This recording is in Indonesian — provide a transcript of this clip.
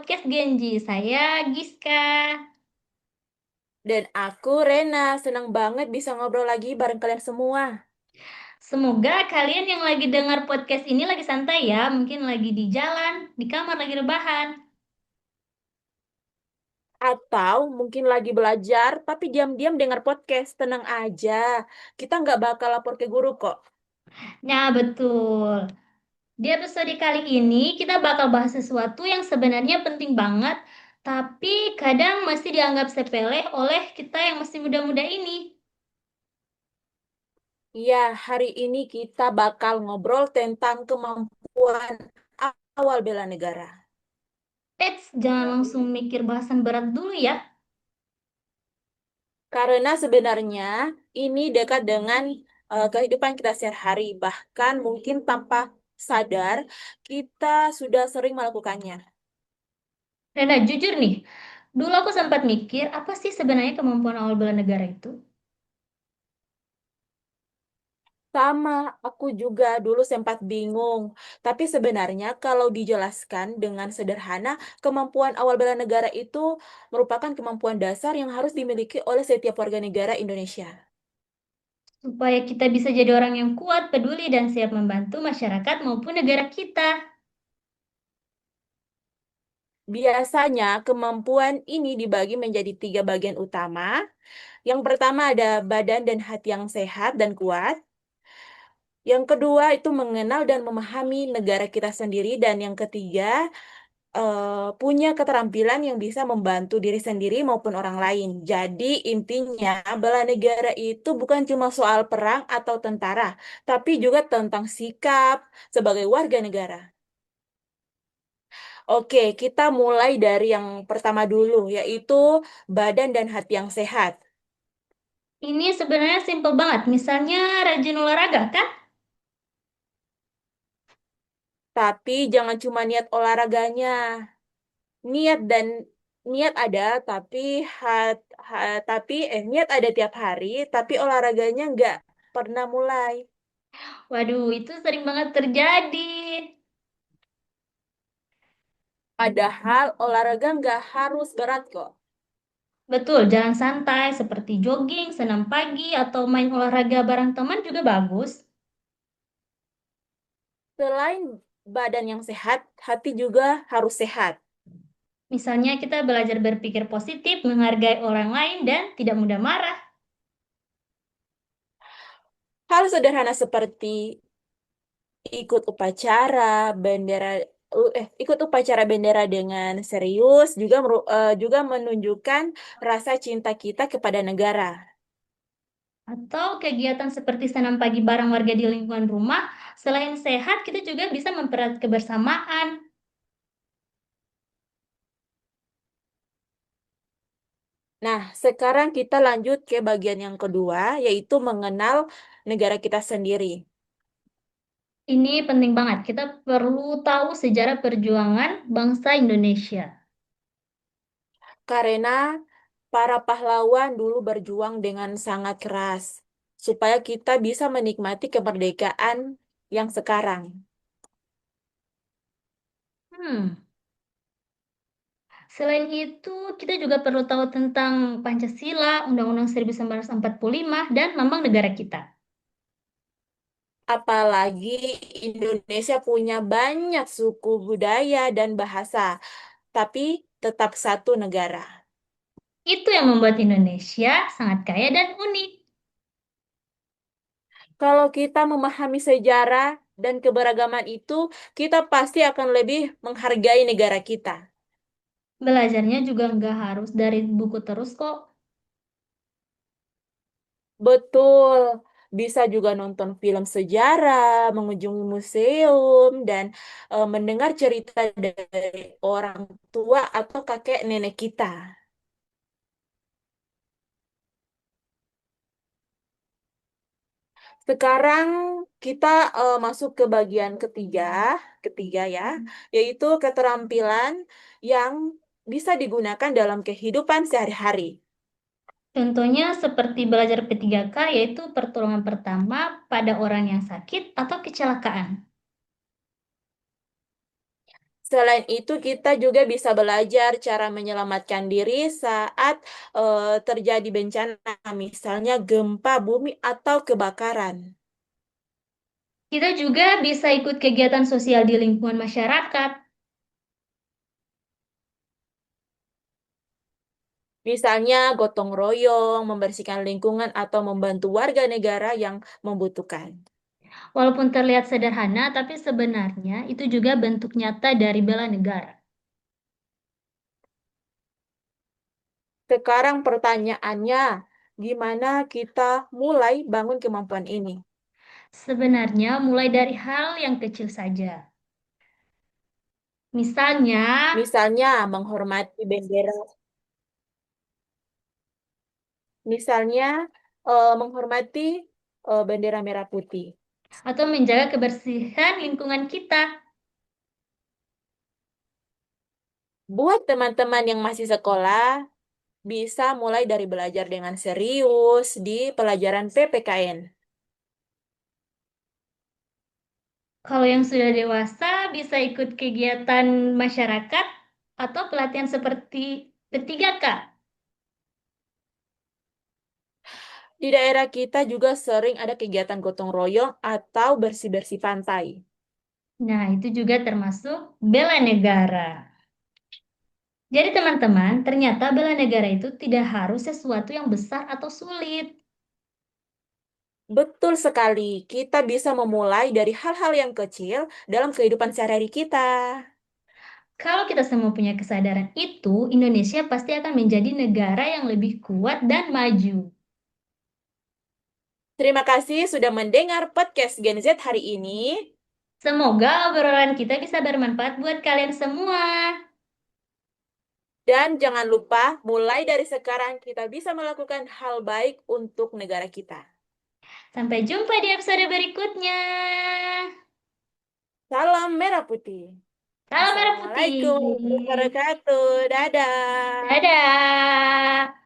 podcast Genji. Saya Giska. Dan aku, Rena, senang banget bisa ngobrol lagi bareng kalian semua. Semoga kalian yang lagi dengar podcast ini lagi santai ya. Mungkin lagi di jalan, di kamar lagi rebahan. Atau mungkin lagi belajar, tapi diam-diam dengar podcast. Tenang aja, kita nggak bakal lapor ke guru kok. Nah, betul. Di episode kali ini kita bakal bahas sesuatu yang sebenarnya penting banget, tapi kadang masih dianggap sepele oleh kita yang masih muda-muda ini. Iya, hari ini kita bakal ngobrol tentang kemampuan awal bela negara. Eits, jangan langsung mikir bahasan berat dulu ya. Karena sebenarnya ini dekat dengan kehidupan kita sehari-hari. Bahkan mungkin tanpa sadar, kita sudah sering melakukannya. Rena, jujur nih, dulu aku sempat mikir, apa sih sebenarnya kemampuan awal bela negara itu? Sama, aku juga dulu sempat bingung. Tapi sebenarnya kalau dijelaskan dengan sederhana, kemampuan awal bela negara itu merupakan kemampuan dasar yang harus dimiliki oleh setiap warga negara Indonesia. Supaya kita bisa jadi orang yang kuat, peduli, dan siap membantu masyarakat maupun negara kita. Biasanya kemampuan ini dibagi menjadi tiga bagian utama. Yang pertama ada badan dan hati yang sehat dan kuat. Yang kedua itu mengenal dan memahami negara kita sendiri. Dan yang ketiga punya keterampilan yang bisa membantu diri sendiri maupun orang lain. Jadi intinya bela negara itu bukan cuma soal perang atau tentara, tapi juga tentang sikap sebagai warga negara. Oke, kita mulai dari yang pertama dulu, yaitu badan dan hati yang sehat. Ini sebenarnya simple banget. Misalnya rajin olahraga, kan? Tapi jangan cuma niat olahraganya. Niat dan niat ada, tapi niat ada tiap hari, tapi olahraganya nggak pernah mulai. Waduh, itu sering banget terjadi. Padahal olahraga nggak harus berat kok. Betul, jalan santai seperti jogging, senam pagi, atau main olahraga bareng teman juga bagus. Selain badan yang sehat, hati juga harus sehat. Misalnya kita belajar berpikir positif, menghargai orang lain, dan tidak mudah marah. Hal sederhana seperti ikut upacara bendera ikut upacara bendera dengan serius juga juga menunjukkan rasa cinta kita kepada negara. Atau kegiatan seperti senam pagi bareng warga di lingkungan rumah, selain sehat, kita juga bisa mempererat kebersamaan. Nah, sekarang kita lanjut ke bagian yang kedua, yaitu mengenal negara kita sendiri. Ini penting banget. Kita perlu tahu sejarah perjuangan bangsa Indonesia. Karena para pahlawan dulu berjuang dengan sangat keras supaya kita bisa menikmati kemerdekaan yang sekarang. Hmm. Selain itu, kita juga perlu tahu tentang Pancasila, Undang-Undang 1945, dan lambang negara kita. Apalagi Indonesia punya banyak suku budaya dan bahasa, tapi tetap satu negara. Itu yang membuat Indonesia sangat kaya dan unik. Kalau kita memahami sejarah dan keberagaman itu, kita pasti akan lebih menghargai negara kita. Belajarnya juga nggak harus dari buku terus kok. Betul, bisa juga nonton film sejarah, mengunjungi museum, dan mendengar cerita dari orang tua atau kakek nenek kita. Sekarang kita masuk ke bagian ketiga ya, yaitu keterampilan yang bisa digunakan dalam kehidupan sehari-hari. Contohnya seperti belajar P3K, yaitu pertolongan pertama pada orang yang sakit atau kecelakaan. Selain itu, kita juga bisa belajar cara menyelamatkan diri saat terjadi bencana, misalnya gempa bumi atau kebakaran. Kita juga bisa ikut kegiatan sosial di lingkungan masyarakat. Misalnya gotong royong, membersihkan lingkungan, atau membantu warga negara yang membutuhkan. Walaupun terlihat sederhana, tapi sebenarnya itu juga bentuk nyata dari bela negara. Sekarang pertanyaannya, gimana kita mulai bangun kemampuan ini? Sebenarnya mulai dari hal yang kecil saja. Misalnya, Misalnya menghormati bendera, misalnya menghormati bendera merah putih. atau menjaga kebersihan lingkungan kita. Buat teman-teman yang masih sekolah, bisa mulai dari belajar dengan serius di pelajaran PPKN. Kalau yang sudah dewasa bisa ikut kegiatan masyarakat atau pelatihan seperti P3K. Di daerah kita juga sering ada kegiatan gotong royong atau bersih-bersih pantai. Nah, itu juga termasuk bela negara. Jadi teman-teman, ternyata bela negara itu tidak harus sesuatu yang besar atau sulit. Betul sekali, kita bisa memulai dari hal-hal yang kecil dalam kehidupan sehari-hari kita. Kalau kita semua punya kesadaran itu, Indonesia pasti akan menjadi negara yang lebih kuat dan maju. Terima kasih sudah mendengar podcast Gen Z hari ini. Semoga obrolan kita bisa bermanfaat buat kalian semua. Dan jangan lupa, mulai dari sekarang kita bisa melakukan hal baik untuk negara kita. Sampai jumpa di episode berikutnya. Salam merah putih. Salam merah putih. Assalamualaikum warahmatullahi wabarakatuh. Dadah. Dadah.